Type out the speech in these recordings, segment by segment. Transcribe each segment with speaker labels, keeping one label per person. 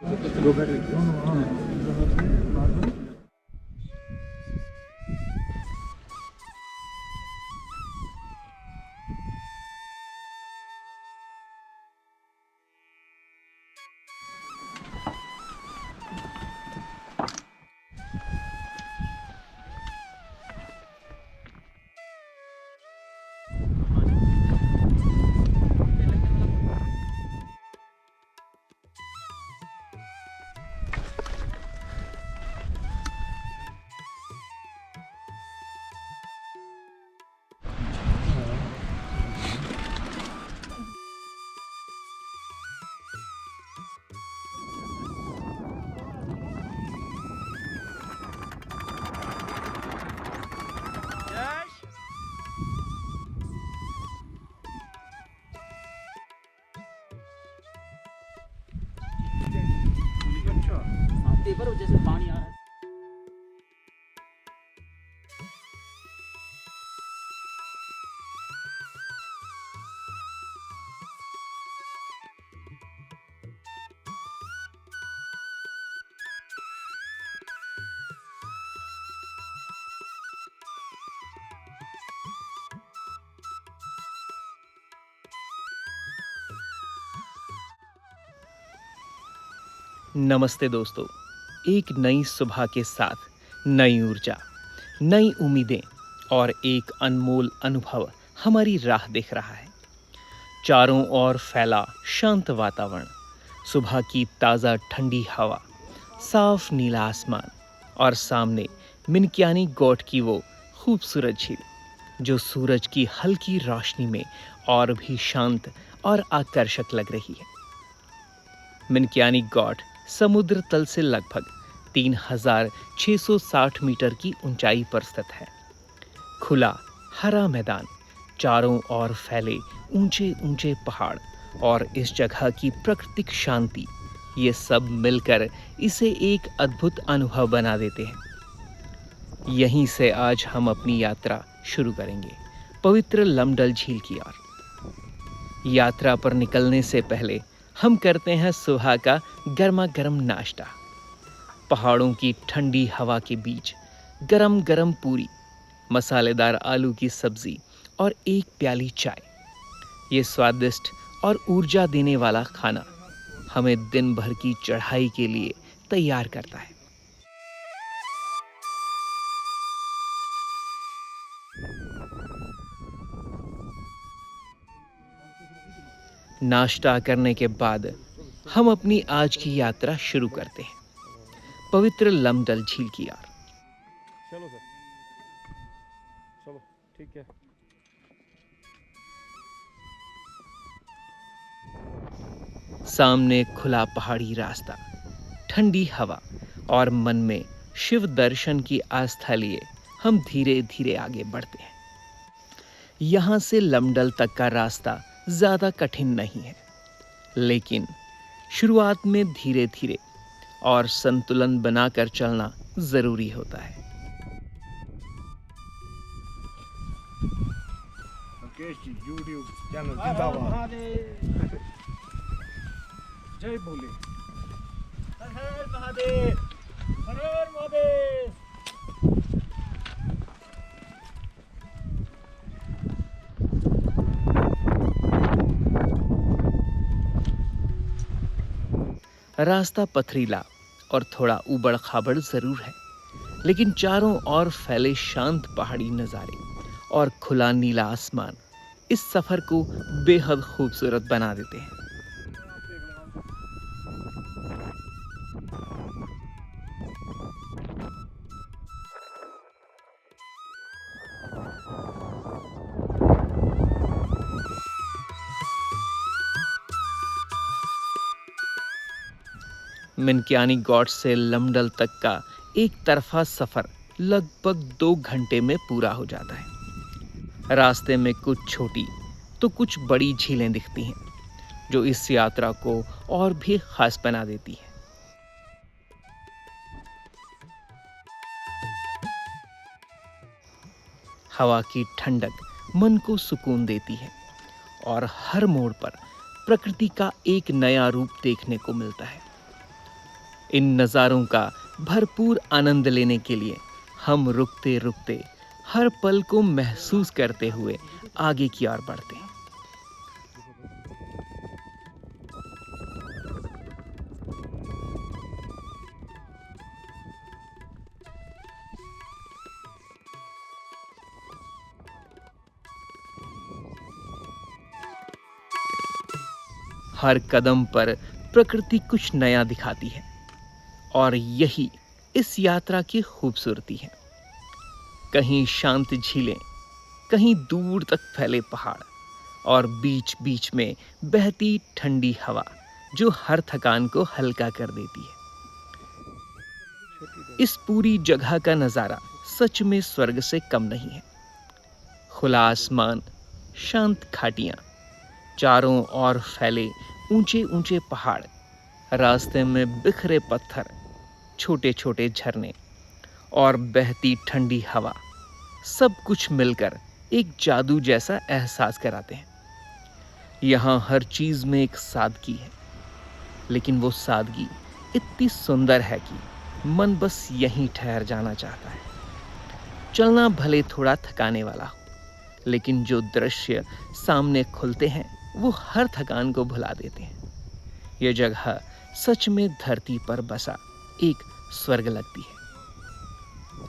Speaker 1: Go back. No, no, no.
Speaker 2: पर जैसे पानी आ रहा है।
Speaker 3: नमस्ते दोस्तों। एक नई सुबह के साथ नई ऊर्जा, नई उम्मीदें और एक अनमोल अनुभव हमारी राह देख रहा है। चारों ओर फैला शांत वातावरण, सुबह की ताज़ा ठंडी हवा, साफ नीला आसमान और सामने मिनक्यानी गॉट की वो खूबसूरत झील जो सूरज की हल्की रोशनी में और भी शांत और आकर्षक लग रही है। मिनक्यानी गॉट समुद्र तल से लगभग 3660 मीटर की ऊंचाई पर स्थित है। खुला हरा मैदान, चारों ओर फैले ऊंचे ऊंचे पहाड़ और इस जगह की प्राकृतिक शांति, ये सब मिलकर इसे एक अद्भुत अनुभव बना देते हैं। यहीं से आज हम अपनी यात्रा शुरू करेंगे, पवित्र लमडल झील की ओर। यात्रा पर निकलने से पहले हम करते हैं सुबह का गर्मा गर्म नाश्ता। पहाड़ों की ठंडी हवा के बीच गरम गरम पूरी, मसालेदार आलू की सब्जी और एक प्याली चाय। ये स्वादिष्ट और ऊर्जा देने वाला खाना हमें दिन भर की चढ़ाई के लिए तैयार करता है। नाश्ता करने के बाद हम अपनी आज की यात्रा शुरू करते हैं, पवित्र लमडल झील की ओर।
Speaker 1: चलो सर, चलो ठीक है।
Speaker 3: सामने खुला पहाड़ी रास्ता, ठंडी हवा और मन में शिव दर्शन की आस्था लिए हम धीरे धीरे आगे बढ़ते हैं। यहाँ से लमडल तक का रास्ता ज्यादा कठिन नहीं है, लेकिन शुरुआत में धीरे धीरे और संतुलन बनाकर चलना जरूरी होता है।
Speaker 1: मुकेश जी YouTube चैनल जिंदाबाद। जय भोले। हर हर महादेव, हर हर महादेव।
Speaker 3: रास्ता पथरीला और थोड़ा उबड़ खाबड़ जरूर है, लेकिन चारों ओर फैले शांत पहाड़ी नज़ारे और खुला नीला आसमान इस सफर को बेहद खूबसूरत बना देते हैं। मिनक्यानी गॉट से लमडल तक का एक तरफा सफर लगभग 2 घंटे में पूरा हो जाता है। रास्ते में कुछ छोटी तो कुछ बड़ी झीलें दिखती हैं, जो इस यात्रा को और भी खास बना देती है। हवा की ठंडक मन को सुकून देती है और हर मोड़ पर प्रकृति का एक नया रूप देखने को मिलता है। इन नज़ारों का भरपूर आनंद लेने के लिए हम रुकते रुकते हर पल को महसूस करते हुए आगे की ओर बढ़ते हैं। हर कदम पर प्रकृति कुछ नया दिखाती है और यही इस यात्रा की खूबसूरती है। कहीं शांत झीलें, कहीं दूर तक फैले पहाड़ और बीच बीच में बहती ठंडी हवा जो हर थकान को हल्का कर देती है। इस पूरी जगह का नज़ारा सच में स्वर्ग से कम नहीं है। खुला आसमान, शांत घाटियां, चारों ओर फैले ऊंचे ऊंचे पहाड़, रास्ते में बिखरे पत्थर, छोटे छोटे झरने और बहती ठंडी हवा, सब कुछ मिलकर एक जादू जैसा एहसास कराते हैं। यहाँ हर चीज में एक सादगी है, लेकिन वो सादगी इतनी सुंदर है कि मन बस यहीं ठहर जाना चाहता है। चलना भले थोड़ा थकाने वाला हो, लेकिन जो दृश्य सामने खुलते हैं वो हर थकान को भुला देते हैं। यह जगह सच में धरती पर बसा एक स्वर्ग लगती है।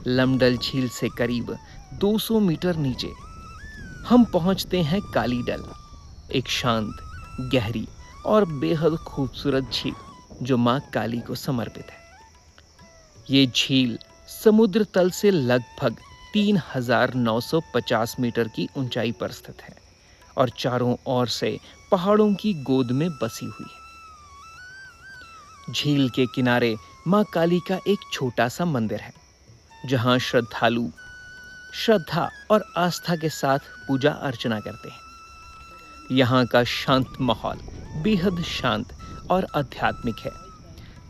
Speaker 3: लमडल झील से करीब 200 मीटर नीचे हम पहुंचते हैं काली डल, एक शांत, गहरी और बेहद खूबसूरत झील जो मां काली को समर्पित है। ये झील समुद्र तल से लगभग 3950 मीटर की ऊंचाई पर स्थित है और चारों ओर से पहाड़ों की गोद में बसी हुई है। झील के किनारे मां काली का एक छोटा सा मंदिर है, जहां श्रद्धालु श्रद्धा और आस्था के साथ पूजा अर्चना करते हैं। यहाँ का शांत माहौल बेहद शांत और आध्यात्मिक है,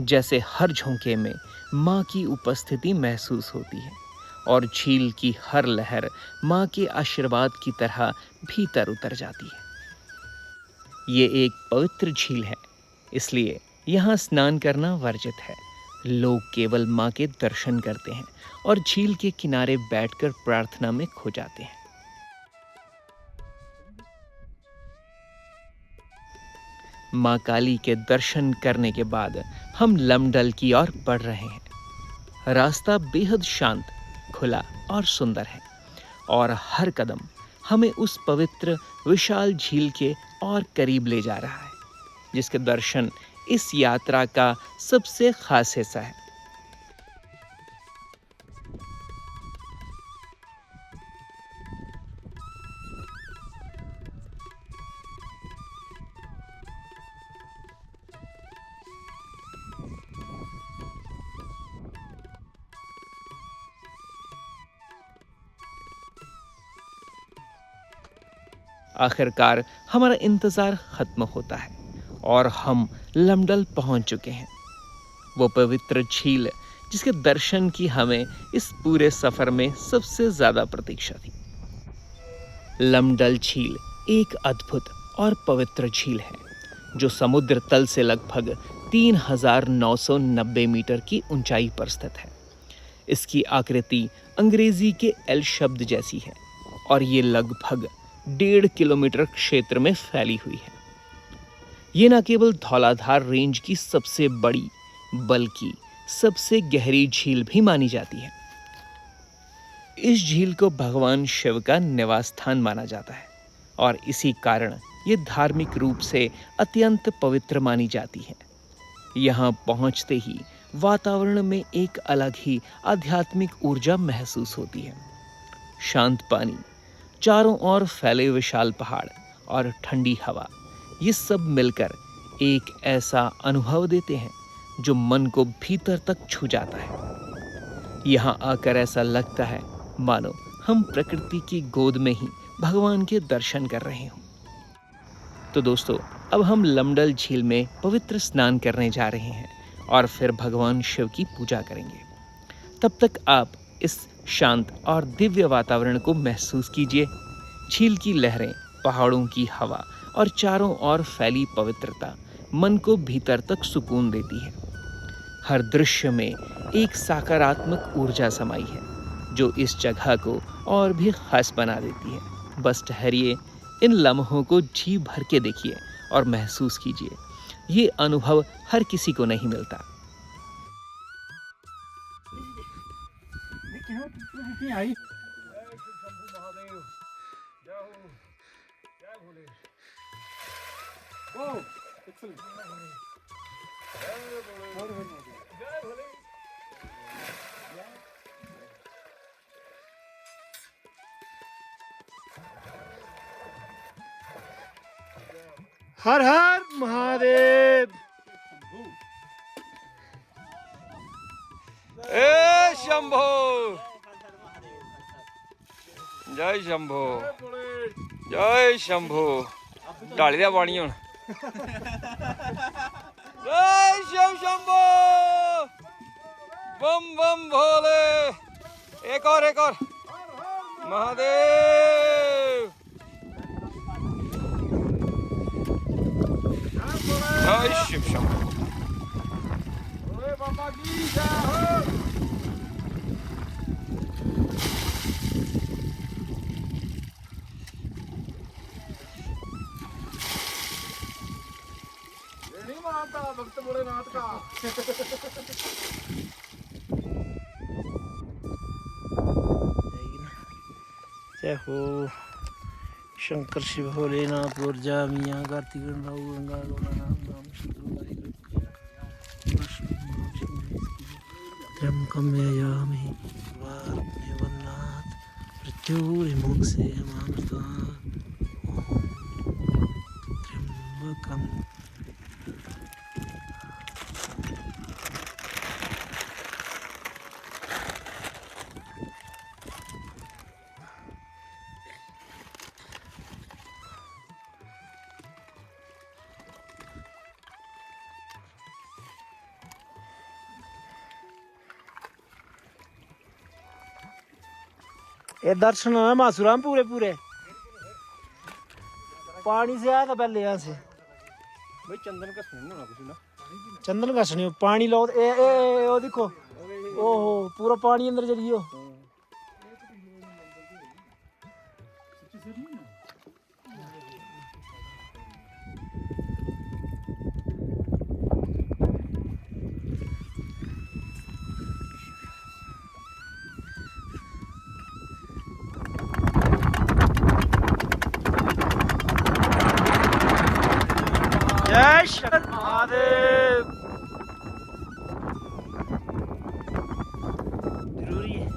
Speaker 3: जैसे हर झोंके में माँ की उपस्थिति महसूस होती है और झील की हर लहर माँ के आशीर्वाद की तरह भीतर उतर जाती है। ये एक पवित्र झील है, इसलिए यहाँ स्नान करना वर्जित है। लोग केवल माँ के दर्शन करते हैं और झील के किनारे बैठकर प्रार्थना में खो जाते हैं। माँ काली के दर्शन करने के बाद हम लमडल की ओर बढ़ रहे हैं। रास्ता बेहद शांत, खुला और सुंदर है और हर कदम हमें उस पवित्र विशाल झील के और करीब ले जा रहा है, जिसके दर्शन इस यात्रा का सबसे खास हिस्सा है। आखिरकार हमारा इंतजार खत्म होता है और हम लमडल पहुंच चुके हैं। वो पवित्र झील जिसके दर्शन की हमें इस पूरे सफर में सबसे ज्यादा प्रतीक्षा थी। लमडल झील एक अद्भुत और पवित्र झील है जो समुद्र तल से लगभग 3990 मीटर की ऊंचाई पर स्थित है। इसकी आकृति अंग्रेजी के एल शब्द जैसी है और ये लगभग 1.5 किलोमीटर क्षेत्र में फैली हुई है। ये न केवल धौलाधार रेंज की सबसे बड़ी बल्कि सबसे गहरी झील भी मानी जाती है। इस झील को भगवान शिव का निवास स्थान माना जाता है और इसी कारण ये धार्मिक रूप से अत्यंत पवित्र मानी जाती है। यहाँ पहुँचते ही वातावरण में एक अलग ही आध्यात्मिक ऊर्जा महसूस होती है। शांत पानी, चारों ओर फैले विशाल पहाड़ और ठंडी हवा, ये सब मिलकर एक ऐसा अनुभव देते हैं जो मन को भीतर तक छू जाता है। यहाँ आकर ऐसा लगता है मानो हम प्रकृति की गोद में ही भगवान के दर्शन कर रहे हों। तो दोस्तों, अब हम लमडल झील में पवित्र स्नान करने जा रहे हैं और फिर भगवान शिव की पूजा करेंगे। तब तक आप इस शांत और दिव्य वातावरण को महसूस कीजिए। झील की लहरें, पहाड़ों की हवा और चारों ओर फैली पवित्रता मन को भीतर तक सुकून देती है। हर दृश्य में एक सकारात्मक ऊर्जा समाई है जो इस जगह को और भी खास बना देती है। बस ठहरिए, इन लम्हों को जी भर के देखिए और महसूस कीजिए। ये अनुभव हर किसी को नहीं मिलता।
Speaker 1: आई हर हर महादेव।
Speaker 4: ए शंभो, जय शंभो, जय शंभो। ढाली दिया पानी हुण। जय शिव शंभो, बम बम भोले। एक और महादेव। जय शिव शंभो। बाबा की जय। भक्त भोलेनाथ का।
Speaker 1: जय हो शंकर शिव भोलेनाथ ऊर्जा मियाँ कार्तिक गंगा त्र्यंबकं यजामहे मृत्युर्मुक्षे मामृतात्। त्र्यंबकं ये दर्शन है मासूराम पूरे पूरे पानी से आया था पहले यहाँ से।
Speaker 4: भाई चंदन का सुनना ना कुछ ना।
Speaker 1: चंदन का सुनियो पानी लो ओ देखो ओहो पूरा पानी अंदर चलियो। जय शंकर महादेव। जरूरी है।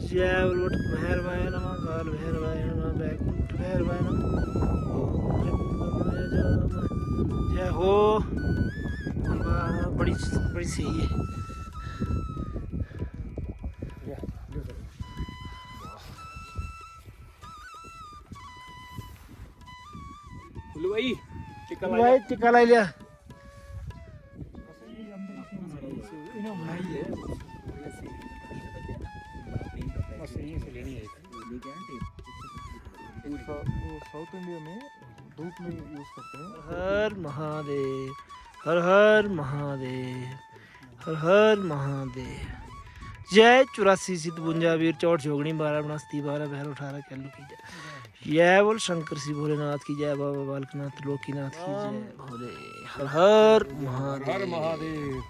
Speaker 1: जय उलट भैरवाय नमः, काल भैरवाय नमः, बैकुंठ भैरवाय नमः, ओम त्र्यंबकं यजामहे। जय हो। वाह बड़ी बड़ी सही है।
Speaker 4: भाई
Speaker 1: भाई टिक्का ला लिया।
Speaker 5: साउथ इंडिया में धूप में यूज करते हैं।
Speaker 1: हर महादेव, हर हर महादेव, हर हर महादेव। जय 84 सिद्ध 52 वीर 64 जोगणी 12 बनस्ती 12 भैरव 18 कैलू की जय। जय बोल शंकर श्री भोलेनाथ की जय, बाबा बालकनाथ लोकीनाथ की जय भोले। हर हर महादेव,
Speaker 5: हर महादेव।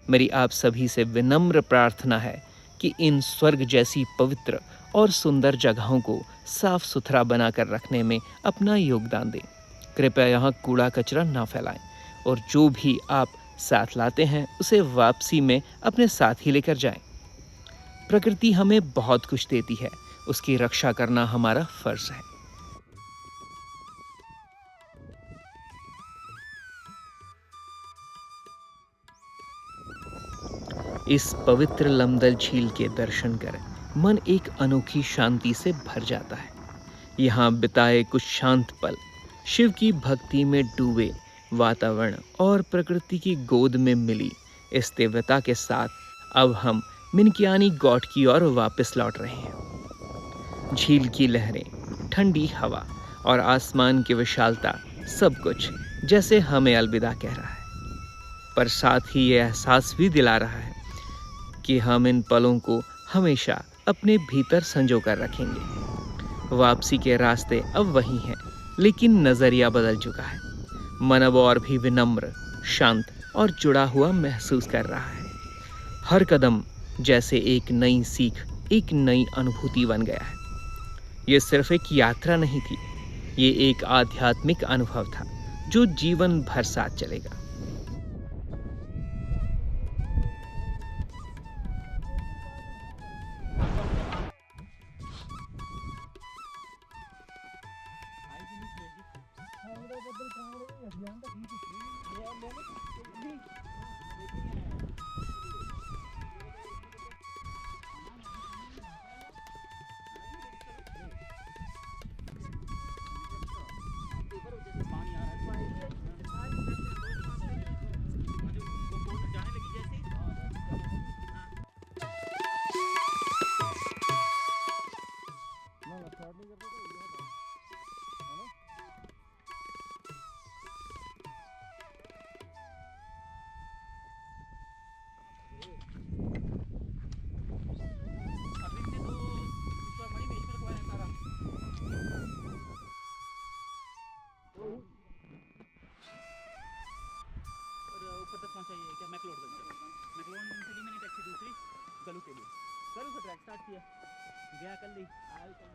Speaker 3: मेरी आप सभी से विनम्र प्रार्थना है कि इन स्वर्ग जैसी पवित्र और सुंदर जगहों को साफ सुथरा बनाकर रखने में अपना योगदान दें। कृपया यहाँ कूड़ा कचरा ना फैलाएं और जो भी आप साथ लाते हैं उसे वापसी में अपने साथ ही लेकर जाएं। प्रकृति हमें बहुत कुछ देती है, उसकी रक्षा करना हमारा फर्ज है। इस पवित्र लमदल झील के दर्शन कर मन एक अनोखी शांति से भर जाता है। यहाँ बिताए कुछ शांत पल, शिव की भक्ति में डूबे वातावरण और प्रकृति की गोद में मिली इस दिव्यता के साथ अब हम मिनकियानी गॉट की ओर वापस लौट रहे हैं। झील की लहरें, ठंडी हवा और आसमान की विशालता सब कुछ जैसे हमें अलविदा कह रहा है, पर साथ ही ये एहसास भी दिला रहा है कि हम इन पलों को हमेशा अपने भीतर संजो कर रखेंगे। वापसी के रास्ते अब वही हैं, लेकिन नज़रिया बदल चुका है। मन अब और भी विनम्र, शांत और जुड़ा हुआ महसूस कर रहा है। हर कदम जैसे एक नई सीख, एक नई अनुभूति बन गया है। ये सिर्फ एक यात्रा नहीं थी, ये एक आध्यात्मिक अनुभव था जो जीवन भर साथ चलेगा।
Speaker 2: ऊपर तक पहुंचाइए क्या मैकलोड तक? मैकलोड से ली मैंने टैक्सी दूसरी गलू के लिए। गलू से ट्रैक स्टार्ट किया, गया कल ली आया कल।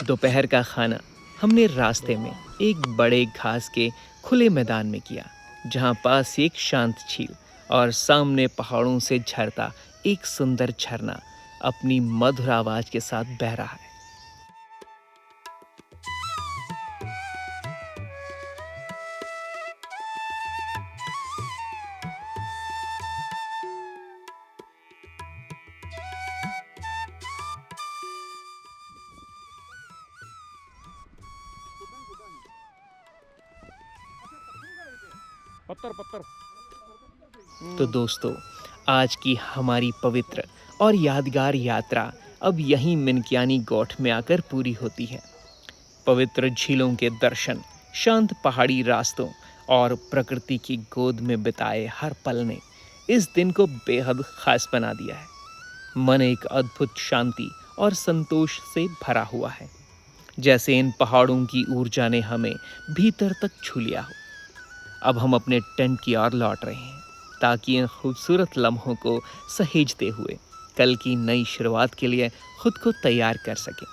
Speaker 3: दोपहर का खाना हमने रास्ते में एक बड़े घास के खुले मैदान में किया, जहां पास एक शांत झील और सामने पहाड़ों से झरता एक सुंदर झरना अपनी मधुर आवाज के साथ बह रहा है।
Speaker 4: पत्थर पत्थर।
Speaker 3: तो दोस्तों, आज की हमारी पवित्र और यादगार यात्रा अब यहीं मिनकियानी गॉट में आकर पूरी होती है। पवित्र झीलों के दर्शन, शांत पहाड़ी रास्तों और प्रकृति की गोद में बिताए हर पल ने इस दिन को बेहद खास बना दिया है। मन एक अद्भुत शांति और संतोष से भरा हुआ है, जैसे इन पहाड़ों की ऊर्जा ने हमें भीतर तक छू लिया हो। अब हम अपने टेंट की ओर लौट रहे हैं, ताकि इन खूबसूरत लम्हों को सहेजते हुए कल की नई शुरुआत के लिए खुद को तैयार कर सकें।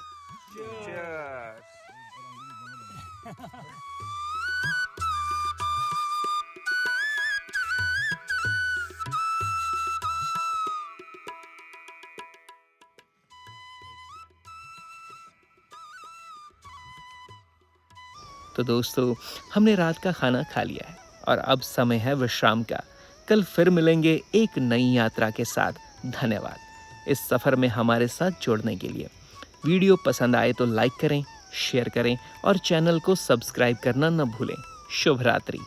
Speaker 3: तो दोस्तों, हमने रात का खाना खा लिया है और अब समय है विश्राम का। कल फिर मिलेंगे एक नई यात्रा के साथ। धन्यवाद इस सफ़र में हमारे साथ जुड़ने के लिए। वीडियो पसंद आए तो लाइक करें, शेयर करें और चैनल को सब्सक्राइब करना न भूलें। शुभ रात्रि।